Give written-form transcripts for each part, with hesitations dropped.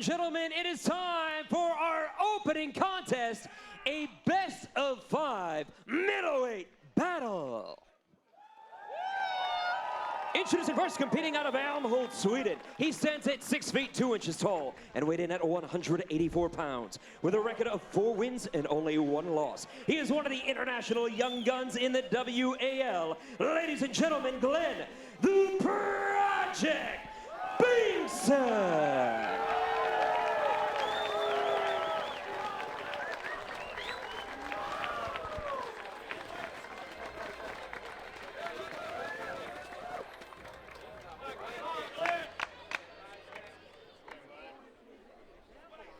gentlemen, it is time for our opening contest, a best of 5 middleweight battle. Introducing first, competing out of Armwrestling, Sweden. He stands at 6 feet 2 inches tall and weighed in at 184 pounds with a record of 4 wins and only 1 loss. He is one of the international young guns in the WAL. Ladies and gentlemen, Glen, the Project Bengtsson.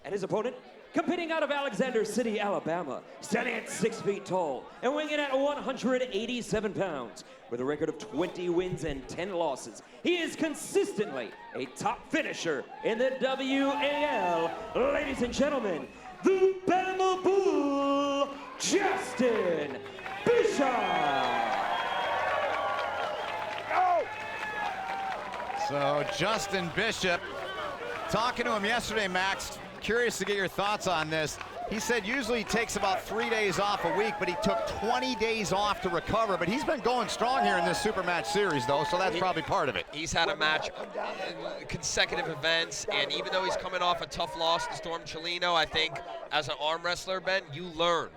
And his opponent, competing out of Alexander City, Alabama, standing at 6 feet tall and weighing in at 187 pounds with a record of 20 wins and 10 losses. He is consistently a top finisher in the WAL. Ladies and gentlemen, the Bama Bull, Justin Bishop. So Justin Bishop, talking to him yesterday, Max, curious to get your thoughts on this. He said usually he takes about 3 days off a week, but he took 20 days off to recover. But he's been going strong here in this Supermatch series, though, so that's probably part of it. He's had a match in consecutive events, and even though he's coming off a tough loss to Storm Cholino, I think as an arm wrestler, Ben, you learn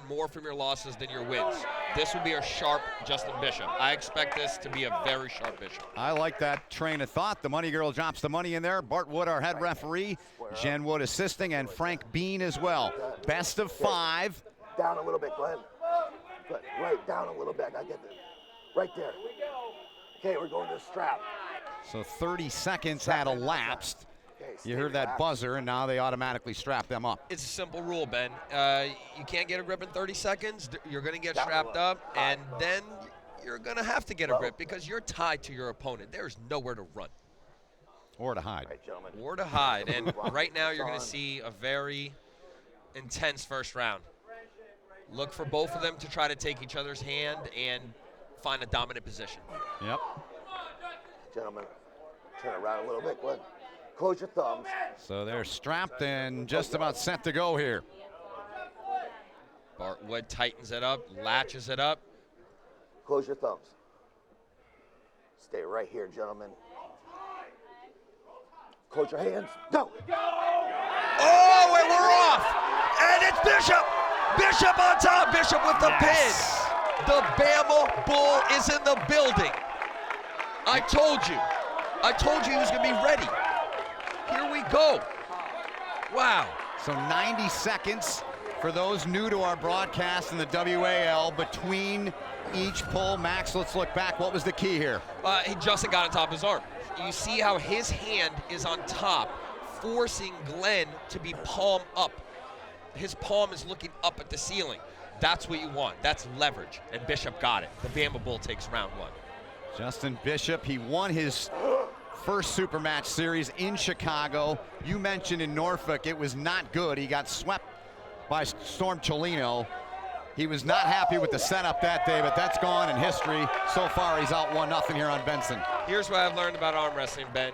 more from your losses than your wins. This will be a sharp Justin Bishop. I expect this to be a very sharp Bishop. I like that train of thought. The money girl drops the money in there. Bart Wood, our head referee, Jen Wood assisting, and Frank Bean as well. Best of 5. Down a little bit, Glenn. Good. Right, down a little bit. I get this. Right there. Okay, we're going to the strap. So 30 seconds had elapsed. You heard that buzzer, and now they automatically strap them up. It's a simple rule, Ben. You can't get a grip in 30 seconds. You're going to get strapped up, and then you're going to have to get a grip because you're tied to your opponent. There's nowhere to run. Or to hide. Or to hide. And right now you're going to see a very intense first round. Look for both of them to try to take each other's hand and find a dominant position. Yep. Gentlemen, turn around a little bit, Glenn. Close your thumbs. So they're strapped and just about set to go here. Bart Wood tightens it up, latches it up. Close your thumbs. Stay right here, gentlemen. Close your hands. Go. Oh, and we're off. And it's Bishop. Bishop on top. Bishop with the pin. The Bama Bull is in the building. I told you he was going to be ready. Here we go. Wow. So 90 seconds for those new to our broadcast in the WAL between each pull. Max, let's look back. What was the key here? Justin got on top of his arm. You see how his hand is on top, forcing Glen to be palm up. His palm is looking up at the ceiling. That's what you want. That's leverage. And Bishop got it. The Bama Bull takes round 1. Justin Bishop, he won his first Supermatch series in Chicago. You mentioned in Norfolk it was not good. He got swept by Storm Cholino. He was not happy with the setup that day, but that's gone in history. So far, he's out 1-0 here on Bengtsson. Here's what I've learned about arm wrestling, Ben.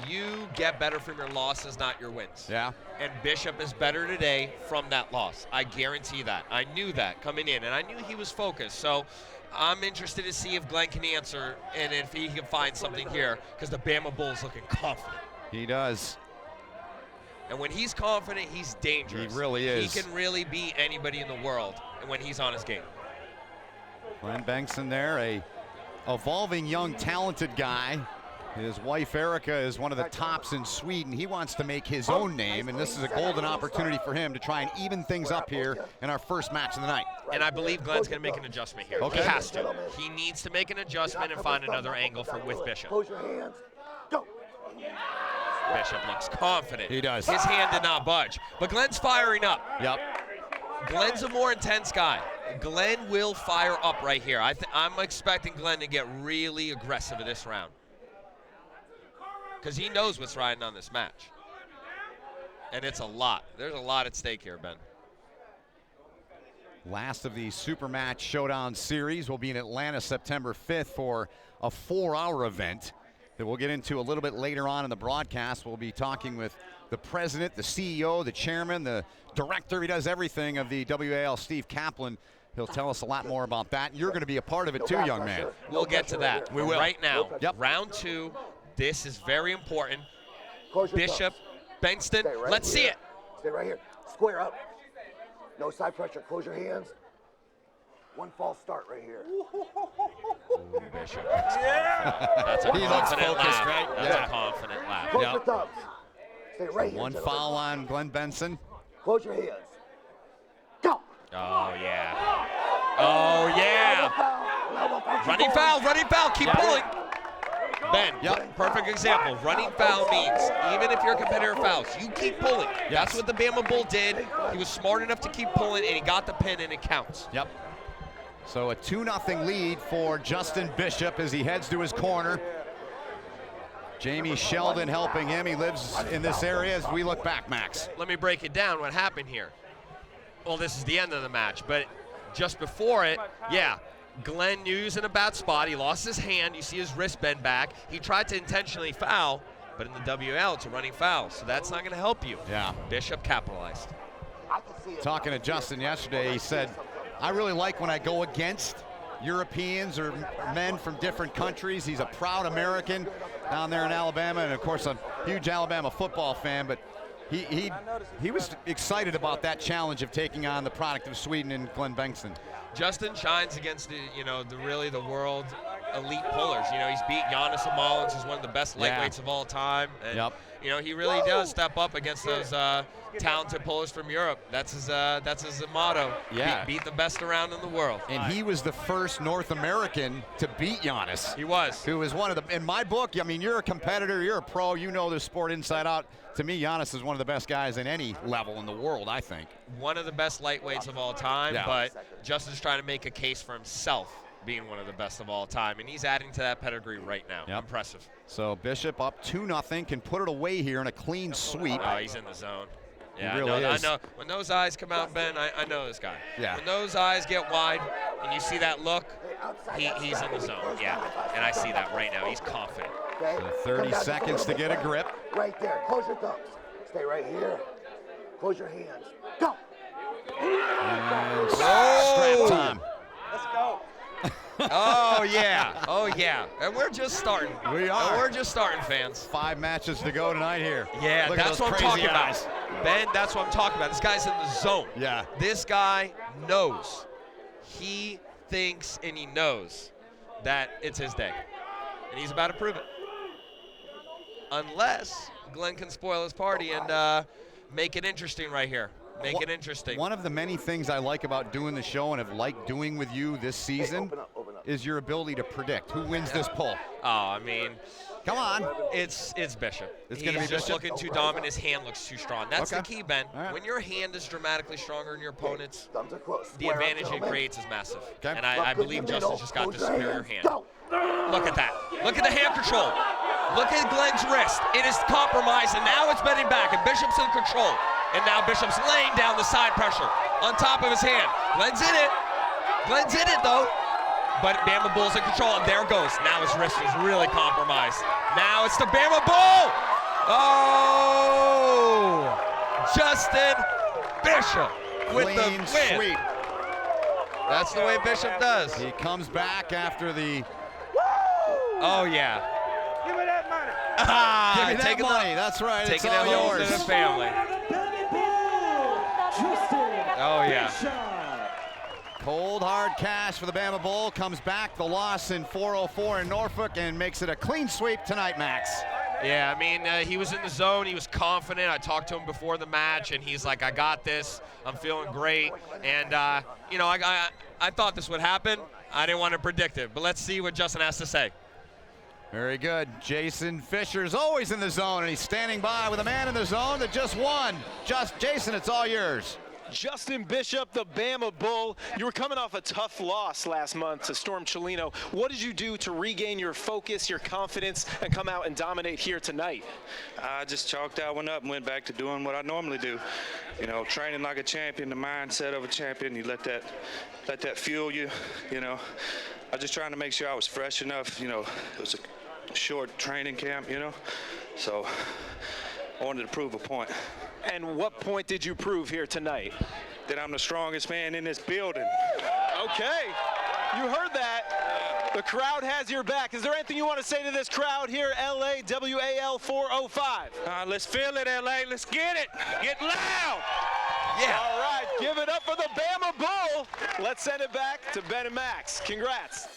You get better from your losses, not your wins. Yeah. And Bishop is better today from that loss. I guarantee that. I knew that coming in, and I knew he was focused. So I'm interested to see if Glen can answer and if he can find something here, because the Bama Bull's looking confident. He does. And when he's confident, he's dangerous. He really is. He can really beat anybody in the world when he's on his game. Glen Bengtsson there, a evolving young talented guy. His wife Erica is one of the tops in Sweden. He wants to make his own name, and this is a golden opportunity for him to try and even things up here in our first match of the night. And I believe Glen's going to make an adjustment here. Okay. He has to. He needs to make an adjustment and find another angle with Bishop. Close your hands. Go. Bishop looks confident. He does. His hand did not budge. But Glen's firing up. Yep. Glen's a more intense guy. Glen will fire up right here. I'm expecting Glen to get really aggressive in this round, because he knows what's riding on this match. And it's a lot. There's a lot at stake here, Ben. Last of the Supermatch Showdown series will be in Atlanta September 5th for a 4-hour event that we'll get into a little bit later on in the broadcast. We'll be talking with the president, the CEO, the chairman, the director, he does everything of the WAL, Steve Kaplan. He'll tell us a lot more about that. You're going to be a part of it too, young man. We'll get to that. We will. Right now, Yep. round 2, this is very important. Close your Bishop, Bengtsson, Stay right let's see here. it. Stay right here. Square up. No side pressure. Close your hands. One false start right here. Ooh, Bishop. That's a He looks confident focused, laugh. right? That's Yeah. a confident laugh. Close Yep. your thumbs. Stay right here. One gentlemen. foul on Glen Bengtsson. Close your hands. Go. Oh, yeah. Oh, yeah. Running foul, keep pulling. Ben, Yep. perfect example. Running foul means even if your competitor fouls, you keep pulling. That's what the Bama Bull did. He was smart enough to keep pulling, and he got the pin, and it counts. Yep. So a 2-0 lead for Justin Bishop as he heads to his corner. Jamie Sheldon helping him. He lives in this area as we look back, Max. Let me break it down what happened here. Well, this is the end of the match, but just before it, yeah, Glenn knew he was in a bad spot. He lost his hand. You see his wrist bend back. He tried to intentionally foul, but in the WL, it's a running foul, so that's not going to help you. Yeah. Bishop capitalized. Talking to Justin yesterday, he said, I really like when I go against Europeans or men from different countries. He's a proud American down there in Alabama, and of course a huge Alabama football fan, but he was excited about that challenge of taking on the product of Sweden and Glen Bengtsson. Justin shines against the really the world elite pullers. He's beat Giannis Amalins, who's one of the best lightweights of all time. And, he really does step up against those talented pullers from Europe. That's his motto. Yeah. Beat the best around in the world. And he was the first North American to beat Giannis. He was. Who was one of the, in my book, I mean, you're a competitor, you're a pro, you know the sport inside out. To me, Giannis is one of the best guys in any level in the world, I think. One of the best lightweights of all time, but Justin's trying to make a case for himself being one of the best of all time, and he's adding to that pedigree right now. Impressive. So Bishop up 2-0, can put it away here in a clean sweep. Oh, he's in the zone. Yeah, he really is. I know. When those eyes come out, Ben, I know this guy. Yeah. When those eyes get wide and you see that look, he's in the zone. Yeah, and I see that right now. He's confident. So 30 seconds to get a grip. Right there. Close your thumbs. Stay right here. Close your hands. Go. And strap time. Let's go. Oh, yeah. Oh, yeah. And we're just starting. We are. And we're just starting, fans. 5 matches to go tonight here. Yeah, Look at that's those what I'm talking crazy eyes. about. Ben, that's what I'm talking about. This guy's in the zone. Yeah. This guy knows. He thinks and he knows that it's his day. And he's about to prove it. Unless Glenn can spoil his party and make it interesting right here. Make it interesting. One of the many things I like about doing the show and have liked doing with you this season is your ability to predict who wins this poll. Oh, I mean, come on. It's Bishop. It's He's going to be just Bishop? looking too dominant. His hand looks too strong. That's the Okay. key, Ben. All right. When your hand is dramatically stronger than your opponent's, Thumbs are close. the Square up, advantage it gentlemen. creates is massive. Okay. And I believe Justin's just got the Close your superior hands. hand. Go. Look at that. Look at the hand control. Look at Glenn's wrist. It is compromised, and now it's bending back, and Bishop's in control. And now Bishop's laying down the side pressure on top of his hand. Glenn's in it. Glenn's in it, though. But Bama Bull's in control, and there goes. Now his wrist is really compromised. Now it's the Bama Bull. Oh! Justin Bishop with the Clean win. sweep. That's the way Bishop does. He comes back after the Oh, yeah. Give me that money. Ah, give me that taking money. That's right. It's taking all it home to yours. the family. Oh, yeah. Cold hard cash for the Bama Bull. Comes back the loss in 404 in Norfolk and makes it a clean sweep tonight, Max. Yeah, I mean, he was in the zone. He was confident. I talked to him before the match, and he's like, I got this. I'm feeling great. And, you know, I thought this would happen. I didn't want to predict it, but let's see what Justin has to say. Very good. Jason Fisher's always in the zone, and he's standing by with a man in the zone that just won. Jason, it's all yours. Justin Bishop, the Bama Bull. You were coming off a tough loss last month to Storm Cholino. What did you do to regain your focus, your confidence, and come out and dominate here tonight? I just chalked that one up and went back to doing what I normally do. You know, training like a champion, the mindset of a champion. You let that fuel you. You know, I was just trying to make sure I was fresh enough. You know, it was a short training camp. You know, so I wanted to prove a point. And what point did you prove here tonight? That I'm the strongest man in this building. Okay, you heard that. The crowd has your back. Is there anything you want to say to this crowd here, LA WAL 405? Let's feel it, LA. Let's get it. Get loud. Yeah. All right, give it up for the Bama Bull. Let's send it back to Ben and Max. Congrats.